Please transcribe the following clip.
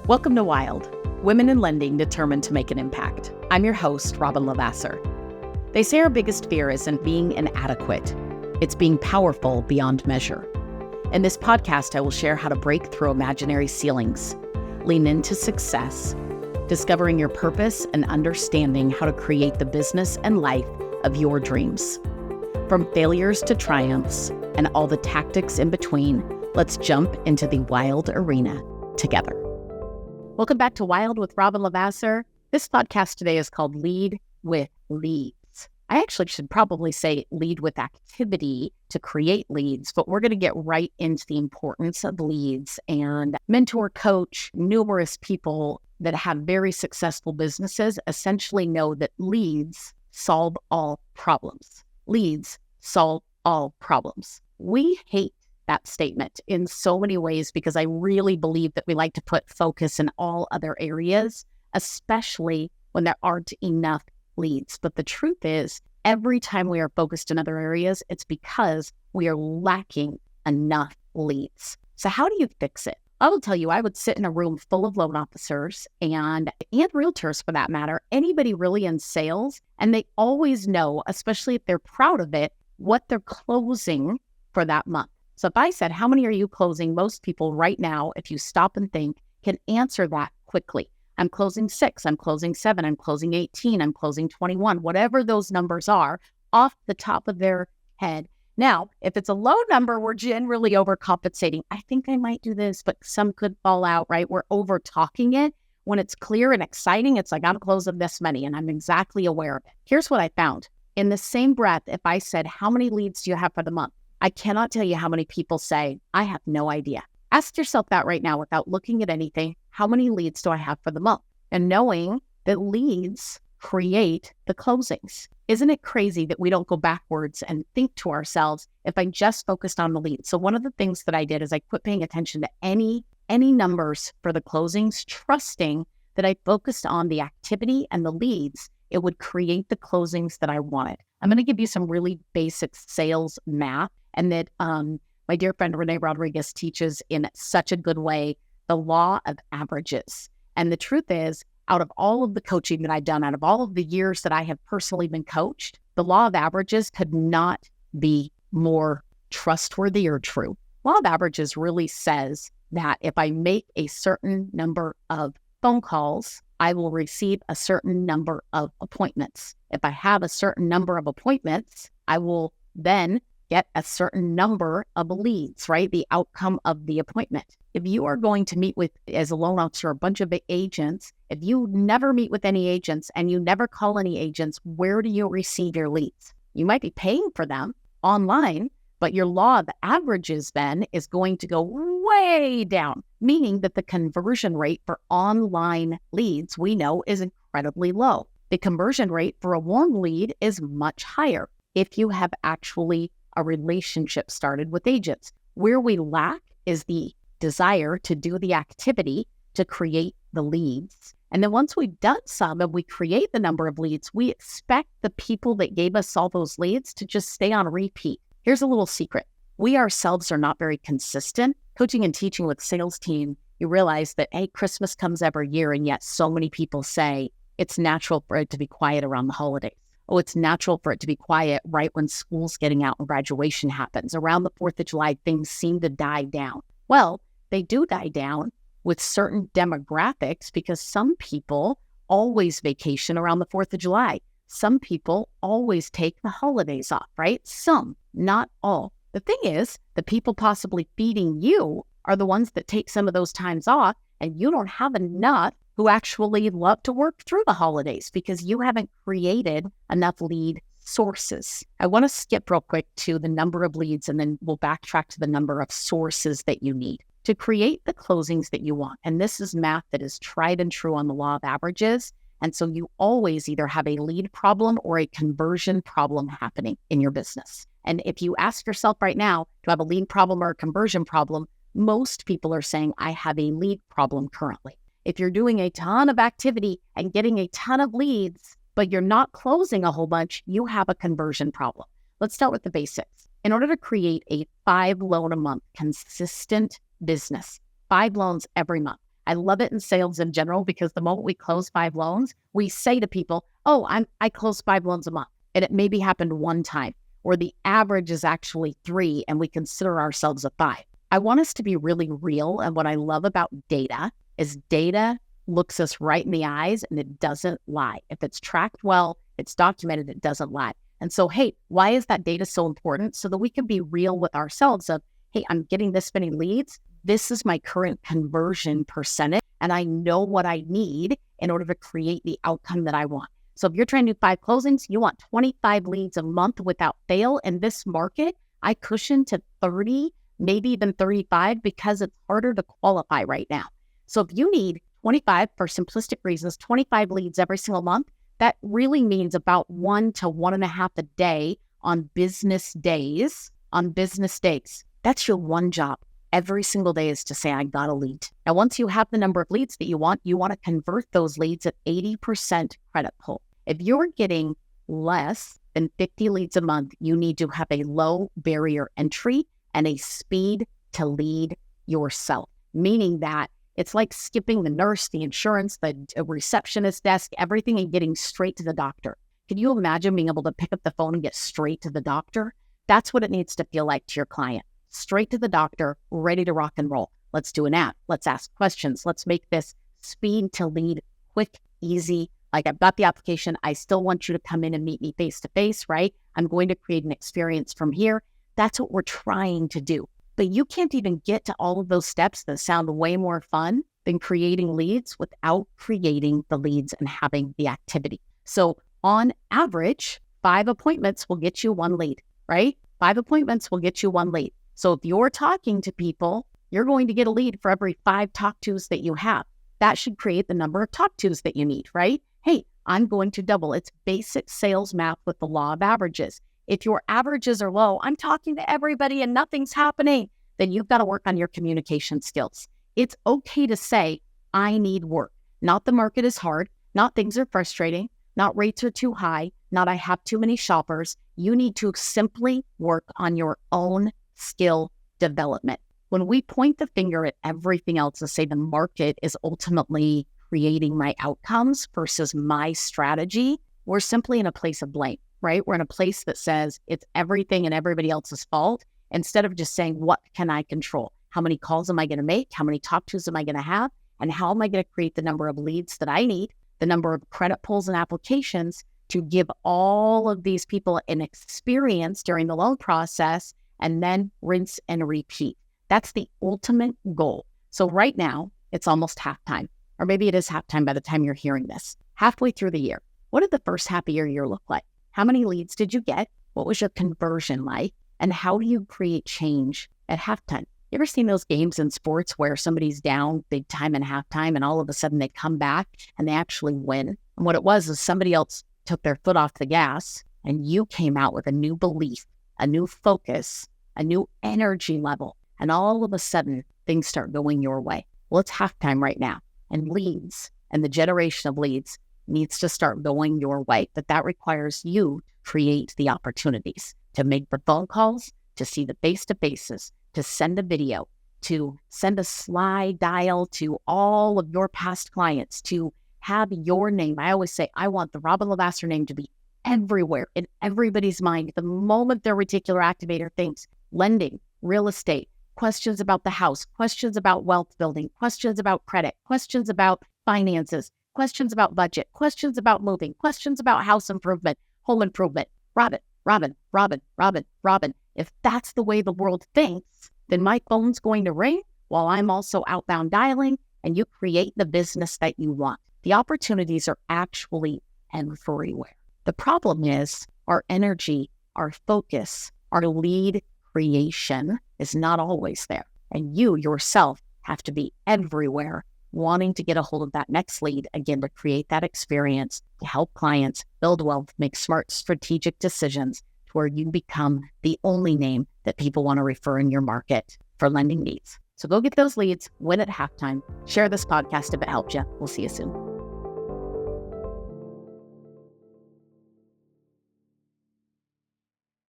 Welcome to Wild, Women in Lending Determined to Make an Impact. I'm your host, Robyn LaVassaur. They say our biggest fear isn't being inadequate. It's being powerful beyond measure. In this podcast, I will share how to break through imaginary ceilings, lean into success, discovering your purpose, and understanding how to create the business and life of your dreams. From failures to triumphs and all the tactics in between, let's jump into the wild arena together. Welcome back to Wild with Robyn LaVassaur. This podcast today is called Lead with Leads. I actually should probably say lead with activity to create leads, but we're going to get right into the importance of leads and mentor, coach, numerous people that have very successful businesses essentially know that leads solve all problems. Leads solve all problems. We hate that statement in so many ways because I really believe that we like to put focus in all other areas, especially when there aren't enough leads. But the truth is, every time we are focused in other areas, it's because we are lacking enough leads. So how do you fix it? I will tell you, I would sit in a room full of loan officers and realtors for that matter, anybody really in sales, and they always know, especially if they're proud of it, what they're closing for that month. So if I said, how many are you closing? Most people right now, if you stop and think, can answer that quickly. I'm closing 6, I'm closing 7, I'm closing 18, I'm closing 21, whatever those numbers are off the top of their head. Now, if it's a low number, we're generally overcompensating. I think I might do this, but some could fall out, right? We're over talking it. When it's clear and exciting, it's like, I'm closing this many and I'm exactly aware of it. Here's what I found. In the same breath, if I said, how many leads do you have for the month? I cannot tell you how many people say, I have no idea. Ask yourself that right now without looking at anything. How many leads do I have for the month? And knowing that leads create the closings. Isn't it crazy that we don't go backwards and think to ourselves, if I just focused on the leads? So one of the things that I did is I quit paying attention to any numbers for the closings, trusting that I focused on the activity and the leads. It would create the closings that I wanted. I'm going to give you some really basic sales math, and that my dear friend Renee Rodriguez teaches in such a good way, the law of averages. And the truth is, out of all of the coaching that I've done, out of all of the years that I have personally been coached, the law of averages could not be more trustworthy or true. Law of averages really says that if I make a certain number of phone calls, I will receive a certain number of appointments. If I have a certain number of appointments, I will then get a certain number of leads, right? The outcome of the appointment. If you are going to meet with, as a loan officer, a bunch of agents, if you never meet with any agents and you never call any agents, where do you receive your leads? You might be paying for them online, but your law of averages then is going to go way down, meaning that the conversion rate for online leads we know is incredibly low. The conversion rate for a warm lead is much higher if you have actually a relationship started with agents. Where we lack is the desire to do the activity to create the leads. And then once we've done some and we create the number of leads, we expect the people that gave us all those leads to just stay on repeat. Here's a little secret. We ourselves are not very consistent. Coaching and teaching with sales team, you realize that, hey, Christmas comes every year, and yet so many people say it's natural for it to be quiet around the holidays. Oh, it's natural for it to be quiet right when school's getting out and graduation happens. Around the 4th of July, things seem to die down. Well, they do die down with certain demographics because some people always vacation around the 4th of July. Some people always take the holidays off, right? Some, not all. The thing is, the people possibly feeding you are the ones that take some of those times off, and you don't have enough who actually love to work through the holidays because you haven't created enough lead sources. I want to skip real quick to the number of leads, and then we'll backtrack to the number of sources that you need to create the closings that you want. And this is math that is tried and true on the law of averages. And so you always either have a lead problem or a conversion problem happening in your business. And if you ask yourself right now, do I have a lead problem or a conversion problem? Most people are saying, I have a lead problem currently. If you're doing a ton of activity and getting a ton of leads, but you're not closing a whole bunch, you have a conversion problem. Let's start with the basics. In order to create a 5 loan a month consistent business, 5 loans every month, I love it in sales in general because the moment we close 5 loans, we say to people, oh, I close 5 loans a month. And it maybe happened one time, or the average is actually 3 and we consider ourselves a 5. I want us to be really real. And what I love about data is data looks us right in the eyes and it doesn't lie. If it's tracked well, it's documented, it doesn't lie. And so, hey, why is that data so important? So that we can be real with ourselves of, hey, I'm getting this many leads. This is my current conversion percentage. And I know what I need in order to create the outcome that I want. So if you're trying to do 5 closings, you want 25 leads a month without fail. In this market, I cushion to 30, maybe even 35 because it's harder to qualify right now. So if you need 25, for simplistic reasons, 25 leads every single month, that really means about 1 to 1.5 a day on business days. That's your one job. Every single day is to say, I got a lead. Now, once you have the number of leads that you want to convert those leads at 80% credit pull. If you're getting less than 50 leads a month, you need to have a low barrier entry and a speed to lead yourself, meaning that it's like skipping the nurse, the insurance, the receptionist desk, everything, and getting straight to the doctor. Can you imagine being able to pick up the phone and get straight to the doctor? That's what it needs to feel like to your client. Straight to the doctor, ready to rock and roll. Let's do an app. Let's ask questions. Let's make this speed to lead quick, easy. Like, I've got the application. I still want you to come in and meet me face to face, right? I'm going to create an experience from here. That's what we're trying to do. But you can't even get to all of those steps that sound way more fun than creating leads without creating the leads and having the activity. So on average, 5 appointments will get you 1 lead, right? 5 appointments will get you 1 lead. So if you're talking to people, you're going to get a lead for every 5 talk tos that you have. That should create the number of talk tos that you need, right? Hey, I'm going to double. It's basic sales math with the law of averages. If your averages are low, I'm talking to everybody and nothing's happening, then you've got to work on your communication skills. It's okay to say, I need work. Not the market is hard, not things are frustrating, not rates are too high, not I have too many shoppers. You need to simply work on your own skill development. When we point the finger at everything else and say the market is ultimately creating my outcomes versus my strategy, we're simply in a place of blame, right? We're in a place that says it's everything and everybody else's fault, instead of just saying, what can I control? How many calls am I going to make? How many talk tos am I going to have? And how am I going to create the number of leads that I need, the number of credit pulls and applications to give all of these people an experience during the loan process, and then rinse and repeat. That's the ultimate goal. So right now, it's almost halftime, or maybe it is halftime by the time you're hearing this. Halfway through the year, what did the first half of your year look like? How many leads did you get? What was your conversion like? And how do you create change at halftime? You ever seen those games in sports where somebody's down big time in halftime and all of a sudden they come back and they actually win? And what it was is somebody else took their foot off the gas and you came out with a new belief, a new focus, a new energy level. And all of a sudden things start going your way. Well, it's halftime right now, and leads and the generation of leads needs to start going your way. But that requires you to create the opportunities, to make the phone calls, to see the face-to-faces, to send a video, to send a slide dial to all of your past clients, to have your name. I always say, I want the Robyn LaVassaur name to be everywhere in everybody's mind. The moment their reticular activator thinks lending, real estate, questions about the house, questions about wealth building, questions about credit, questions about finances, questions about budget, questions about moving, questions about house improvement, home improvement. Robyn, Robyn, Robyn, Robyn, Robyn. If that's the way the world thinks, then my phone's going to ring while I'm also outbound dialing, and you create the business that you want. The opportunities are actually everywhere. The problem is our energy, our focus, our lead creation is not always there. And you yourself have to be everywhere, wanting to get a hold of that next lead, again, to create that experience, to help clients build wealth, make smart strategic decisions to where you become the only name that people want to refer in your market for lending needs. So go get those leads, win at halftime, share this podcast if it helped you. We'll see you soon.